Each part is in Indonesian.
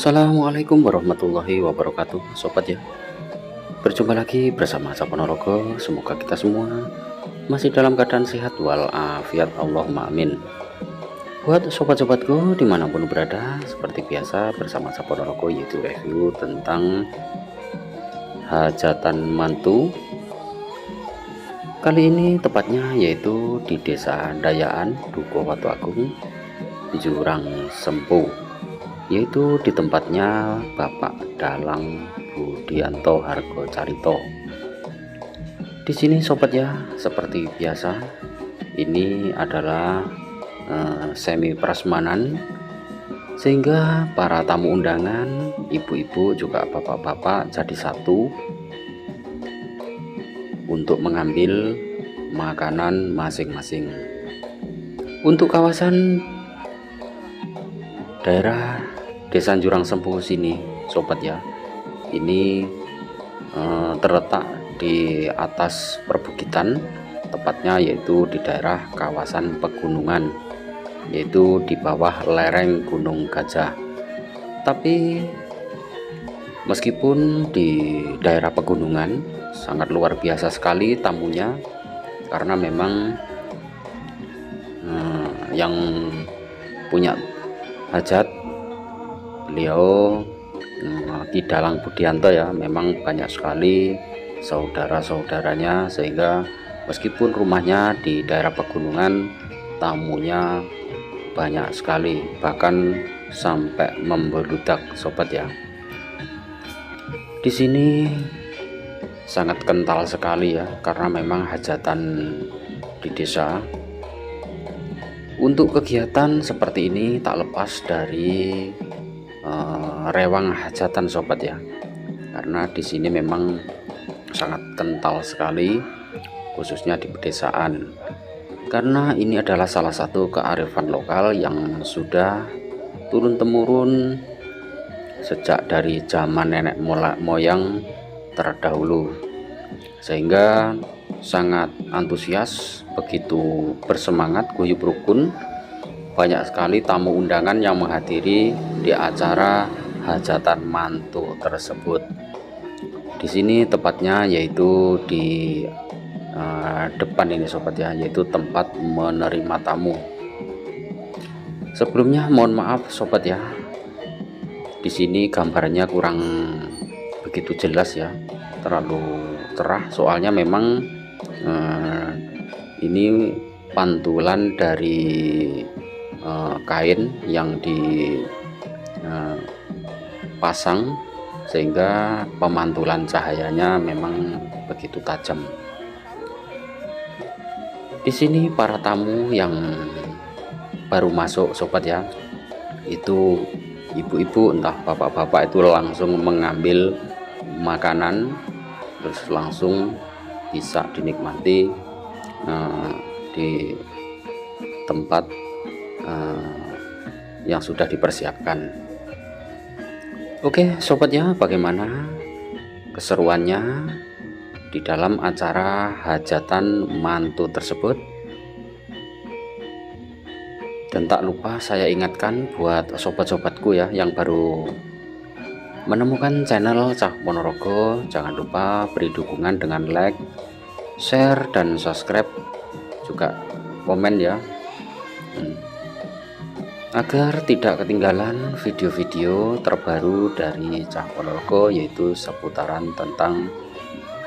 Assalamualaikum warahmatullahi wabarakatuh, sobat ya. Berjumpa lagi bersama saya Ponorogo. Semoga kita semua masih dalam keadaan sehat walafiat, Allahumma amin. Buat sobat-sobatku dimanapun berada, seperti biasa bersama saya Ponorogo, yaitu review tentang hajatan mantu. Kali ini tepatnya yaitu di Desa Dayaan, Dukuh Watu Agung, Jurang Sempu, yaitu di tempatnya Bapak Dalang Budianto Hargo Carito. Di sini sobat ya, seperti biasa ini adalah semi prasmanan, sehingga para tamu undangan, ibu-ibu juga bapak-bapak jadi satu untuk mengambil makanan masing-masing. Untuk kawasan daerah Desa Jurang Sempu sini sobat ya, ini terletak di atas perbukitan, tepatnya yaitu di daerah kawasan pegunungan, yaitu di bawah lereng Gunung Gajah. Tapi meskipun di daerah pegunungan sangat luar biasa sekali tamunya, karena memang yang punya hajat beliau Ki Dalang Budianto ya, memang banyak sekali saudara-saudaranya, sehingga meskipun rumahnya di daerah pegunungan, tamunya banyak sekali, bahkan sampai membeludak sobat ya. Di sini sangat kental sekali ya, karena memang hajatan di desa. Untuk kegiatan seperti ini tak lepas dari rewang hajatan sobat ya, karena di sini memang sangat kental sekali, khususnya di pedesaan, karena ini adalah salah satu kearifan lokal yang sudah turun temurun sejak dari zaman nenek moyang terdahulu, sehingga sangat antusias, begitu bersemangat, guyup rukun. Banyak sekali tamu undangan yang menghadiri di acara hajatan mantu tersebut. Di sini tepatnya yaitu di depan ini sobat ya, yaitu tempat menerima tamu. Sebelumnya mohon maaf sobat ya, di sini gambarnya kurang begitu jelas ya, terlalu cerah, soalnya memang ini pantulan dari kain yang dipasang, sehingga pemantulan cahayanya memang begitu tajam. Di sini para tamu yang baru masuk sobat ya, itu ibu-ibu entah bapak-bapak itu langsung mengambil makanan, terus langsung bisa dinikmati di tempat yang sudah dipersiapkan. Oke sobat ya, bagaimana keseruannya di dalam acara hajatan mantu tersebut? Dan tak lupa saya ingatkan buat sobat-sobatku ya yang baru menemukan channel Cah Ponorogo, jangan lupa beri dukungan dengan like, share, dan subscribe, juga komen ya, agar tidak ketinggalan video-video terbaru dari Cah Ponorogo, yaitu seputaran tentang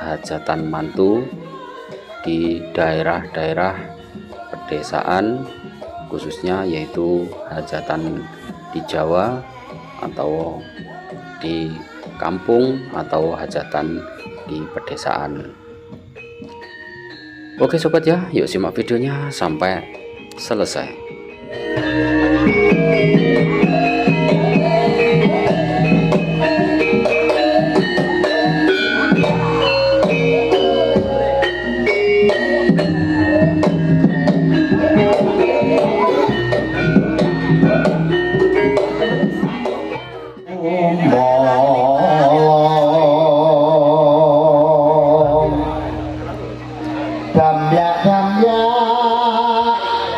hajatan mantu di daerah-daerah pedesaan, khususnya yaitu hajatan di Jawa atau di kampung atau hajatan di pedesaan. Oke sobat ya, yuk simak videonya sampai selesai.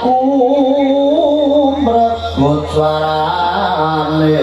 Ku mrebut swarane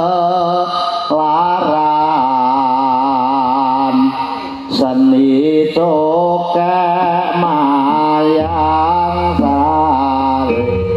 ketularan seni tokek mayang sari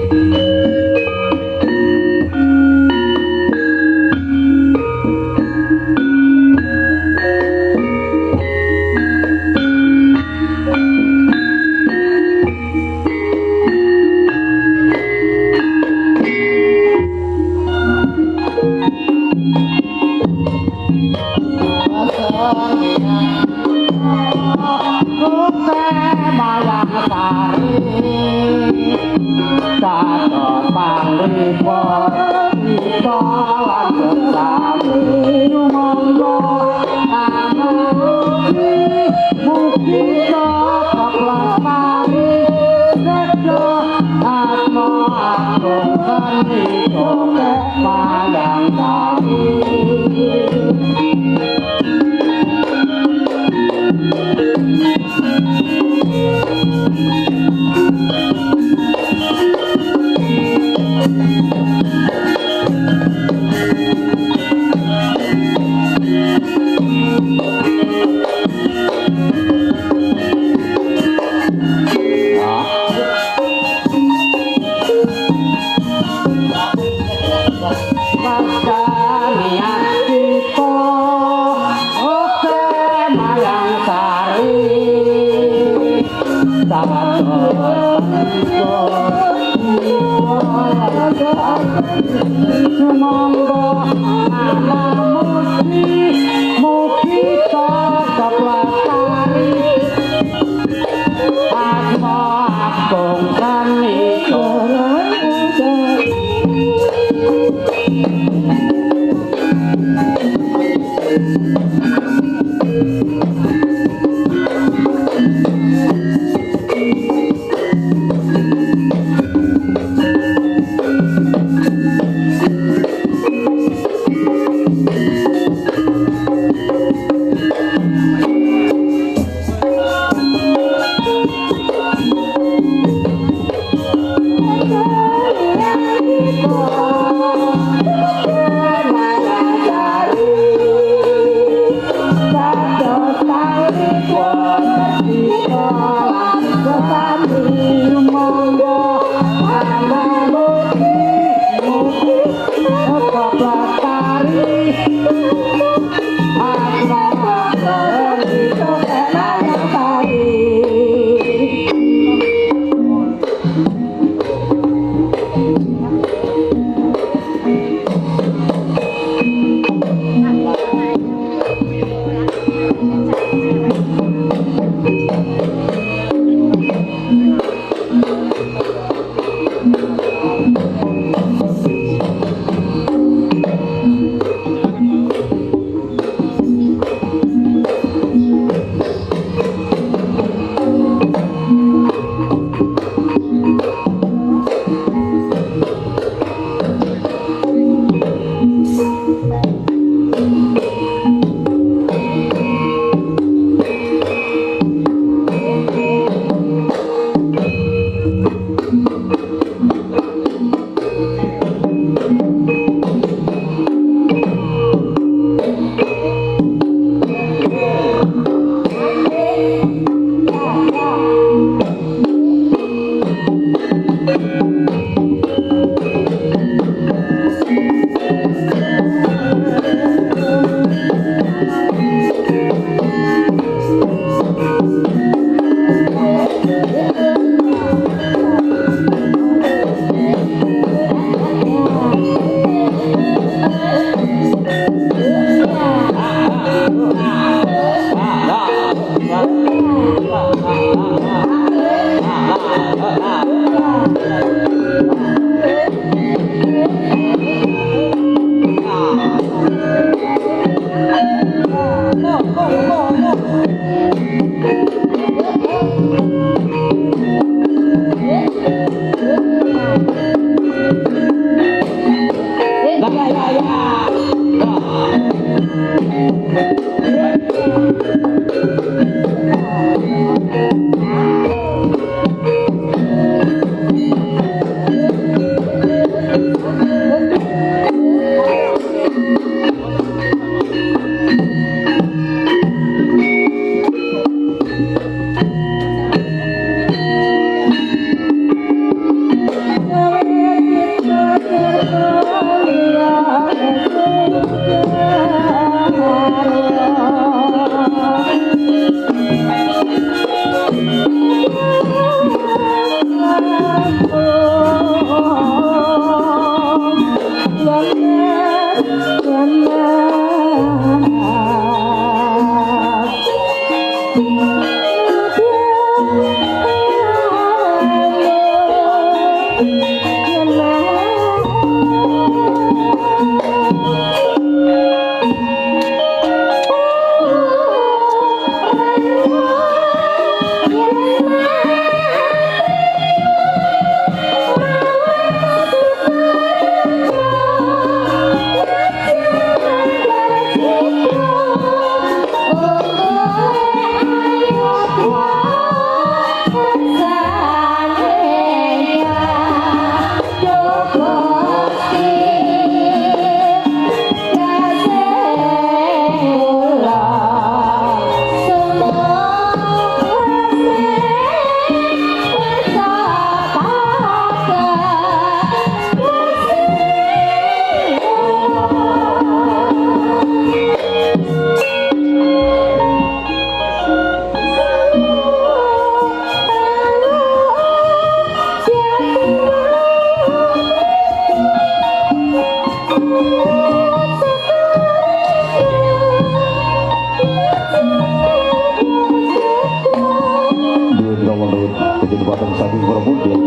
saking para pundhen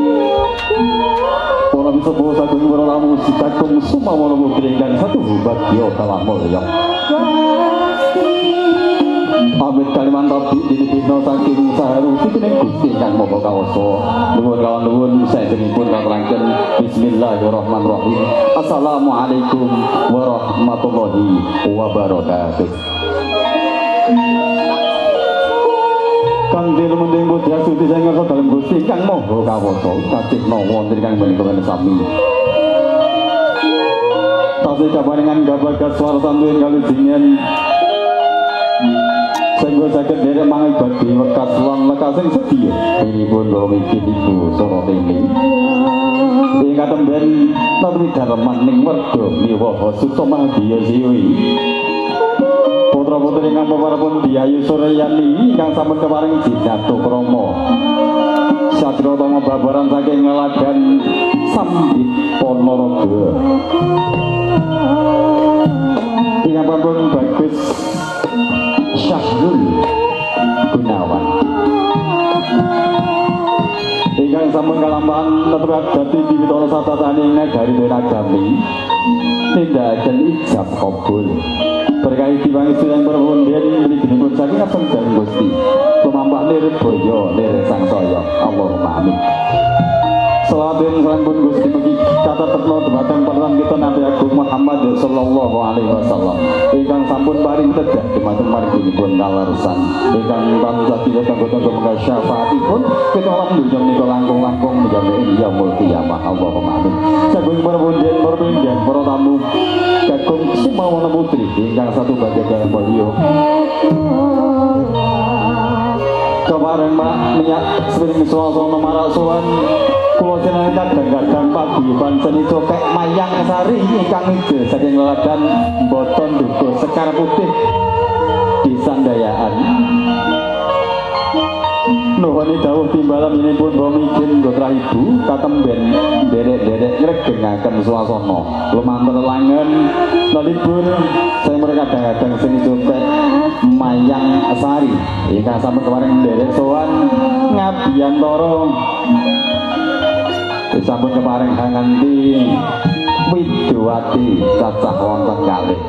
para sepuh saking para lamu kakung sumawana putri ingkang satu bagya kalah mulya amit kaliman topi dipino saking saharu titining Gusti ingkang maha kawasa nuwun kawan-nuwun saenipun katerangken bismillahirrahmanirrahim assalamualaikum warahmatullahi wabarakatuh. Kang dilumending budya suci sing ana dalem Gusti kang maha kawasa kacipna wonten kang menika sami. Tasih kaparingan gabagas swara santuin kalujingan sehingga saged derek mangibadi wekas lan lekasing sedya inipun miki ibu Sorotini ingkang temben natwi dareman ning werda miwaha Suksoma Diya Siwi putra-putri ingkang peparapun Diayu Suryani ingkang sampun keparing jinato krama satratama babaran saking Ngelagan Sambit Ponorogo ingkang sampun bagus Syahrul Gunawan ingkang sampun kalampahan tetep dadi diwitana satatane negari Agami nindakaken ijab kabul berkahi diwangi sedaya perpundhen mliginipun saking kapendhan Gusti lumampah nirboyo nirsangsoyo Allahumma amin. Salawatun sampun Gusti mugi katatepna dhumateng panjenengan kita Nabi Agung Muhammad sallallahu alaihi wasallam ingkang sampun paring tedhak dhumateng marginipun kalaresan ingkang tansah tangga-tangga menggah syafaatipun kita alam dunya menika langkung-langkung menjami yaumul qiyamah Allahumma amin. Sagung perpundhen perpindhan para tamu Kakung Sumawana Putri ingkang satu bagaya mulya kemarin Mbak minyak sering suasana marak sowan kula jenengan kadang-kadang paguyuban seni cokek mayang sari ingkang ijo saking Ngelagan Boton Dukuh Sekar Putih Disandayaan nuhuni dawuh timbalan inipun bomijin gotra ibu katemben derek-derek ngregengaken suasana lumantar langen nalipun saya mereka kadang-kadang seni cokek mayang sari ingkang sampun kemarin derek sowan ngabiyantara sampun kemarin hanganti Widowati cacah wonten kalih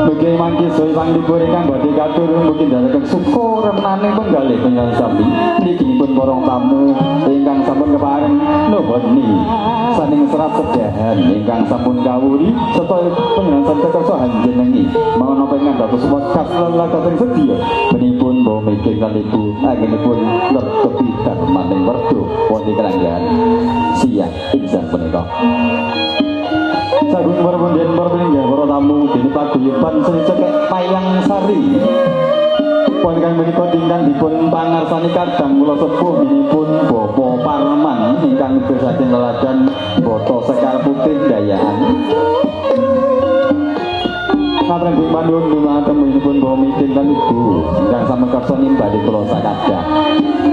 mugi mangki soe sang libur ingkang badhe katur mugi ndherekaken syukur remenaning penggalih panjenengan sami mliginipun para tamu ingkang sampun keparing nuhuni saning serat sedahan ingkang sampun kawuri serta panjenengan saged kersa hanjenengi mawon napa ingkang dados wekas lan lakating sedya menipun bawa mikir lan ibu anggenipun netepi darmaning werda wonten keranggan siang insan punika. Sagung perpundhen perpinggah para tamu dene paguyuban seni cekek mayang sari wonten kang menika tingkang dipun pangarsani kadang kula sepuh minipun Bapak Parman ingkang saking Ngelagan Boto Sekar Putih Dayaan Katreng Bing Pandung dumateng minipun bawa mitin lan ibu ingkang samekarsa nimbali kula sakadah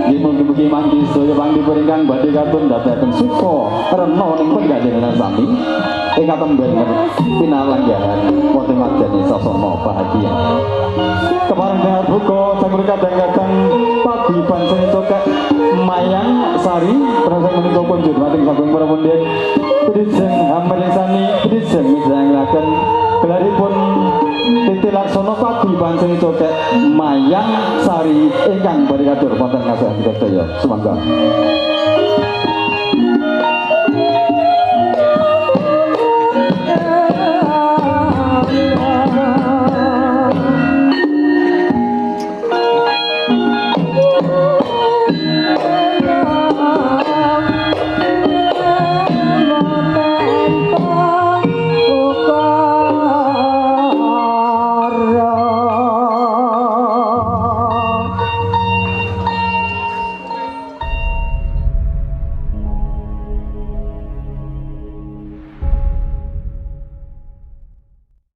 nggih mugi-mugi mangki sedaya panglipur ingkang badhe katun ndadekaken suka rena ning panjenengan sami ingkang temben pinalanggahan wonten madyaning sasana bahagia kepareng dengar buka sampun kadang-kadang paguyuban seni cokek mayang sari terus menika kunjur mating saking para pundhen Brijeng Hamresani Brijeng midhanglaken gelaripun titi laksana paguyuban seni cokek mayang sari ingkang badhe katur wonten ngasih sedaya sumangga. Oh